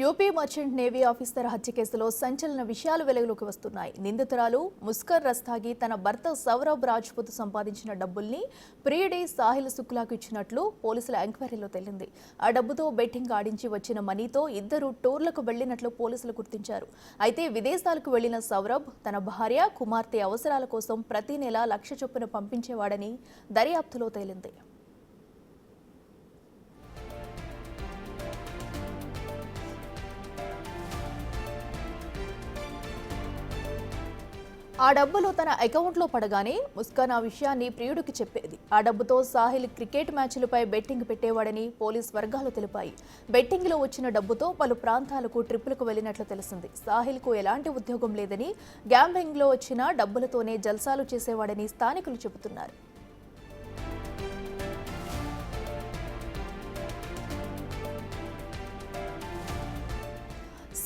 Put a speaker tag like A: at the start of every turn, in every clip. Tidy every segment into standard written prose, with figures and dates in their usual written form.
A: UP merchant navy officer హత్య కేసులో సంచలన విషయాలు వెలుగులోకి వస్తున్నాయి. నిందితురాలు ముస్కర్ రస్తాగి తన భర్త సౌరభ్ రాజ్పుత్ సంపాదించిన డబ్బుల్ని ప్రియుడి సాహిల్ శుక్లాకు ఇచ్చినట్లు పోలీసుల ఎంక్వైరీలో తేలింది. ఆ డబ్బుతో బెట్టింగ్ ఆడించి వచ్చిన మనీతో ఇద్దరు టూర్లకు వెళ్లినట్లు పోలీసులు గుర్తించారు. అయితే విదేశాలకు వెళ్లిన సౌరభ్ తన భార్య, కుమార్తె అవసరాల కోసం ప్రతి నెల 1,00,000 చొప్పున పంపించేవాడని దర్యాప్తులో తేలింది. ఆ డబ్బులు తన అకౌంట్లో పడగానే ముస్కాన్ ఆ విషయాన్ని ప్రియుడికి చెప్పేది. ఆ డబ్బుతో సాహిల్ క్రికెట్ మ్యాచ్లపై బెట్టింగ్ పెట్టేవాడని పోలీస్ వర్గాలు తెలిపాయి. బెట్టింగ్లో వచ్చిన డబ్బుతో పలు ప్రాంతాలకు ట్రిప్పులకు వెళ్లినట్లు తెలిసింది. సాహిల్కు ఎలాంటి ఉద్యోగం లేదని, గ్యాంబ్లింగ్లో వచ్చిన డబ్బులతోనే జల్సాలు చేసేవాడని స్థానికులు చెబుతున్నారు.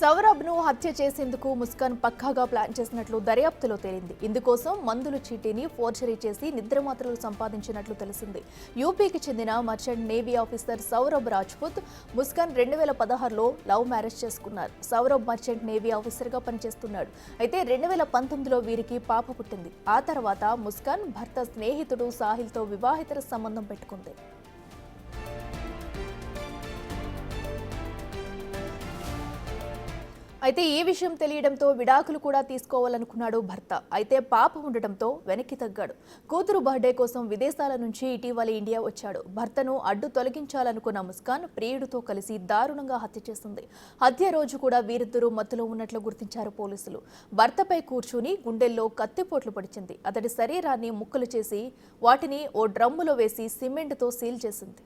A: సౌరభ్ను హత్య చేసేందుకు ముస్కాన్ పక్కాగా ప్లాన్ చేసినట్లు దర్యాప్తులో తేలింది. ఇందుకోసం మందుల చీటీని ఫోర్జరీ చేసి నిద్రమాత్రలు సంపాదించినట్లు తెలిసింది. యూపీకి చెందిన merchant navy officer Saurabh Rajput, Muskan 2016లో లవ్ మ్యారేజ్ చేసుకున్నారు. సౌరభ్ మర్చెంట్ నేవీ ఆఫీసర్గా పనిచేస్తున్నాడు. అయితే 2019లో వీరికి పాప పుట్టింది. ఆ తర్వాత ముస్కాన్ భర్త స్నేహితుడు సాహిల్తో వివాహితర సంబంధం పెట్టుకుంది. అయితే ఈ విషయం తెలియడంతో విడాకులు కూడా తీసుకోవాలనుకున్నాడు భర్త. అయితే పాప ఉండటంతో వెనక్కి తగ్గాడు. కూతురు బర్త్డే కోసం విదేశాల నుంచి ఇటీవల ఇండియా వచ్చాడు. భర్తను అడ్డు తొలగించాలనుకున్న ముస్కాన్ ప్రియుడితో కలిసి దారుణంగా హత్య చేసింది. హత్య రోజు కూడా వీరిద్దరూ మత్తులో ఉన్నట్లు గుర్తించారు పోలీసులు. భర్తపై కూర్చుని గుండెల్లో కత్తిపోట్లు పడిచింది. అతడి శరీరాన్ని ముక్కలు చేసి వాటిని ఓ డ్రమ్ములో వేసి సిమెంట్తో సీల్ చేసింది.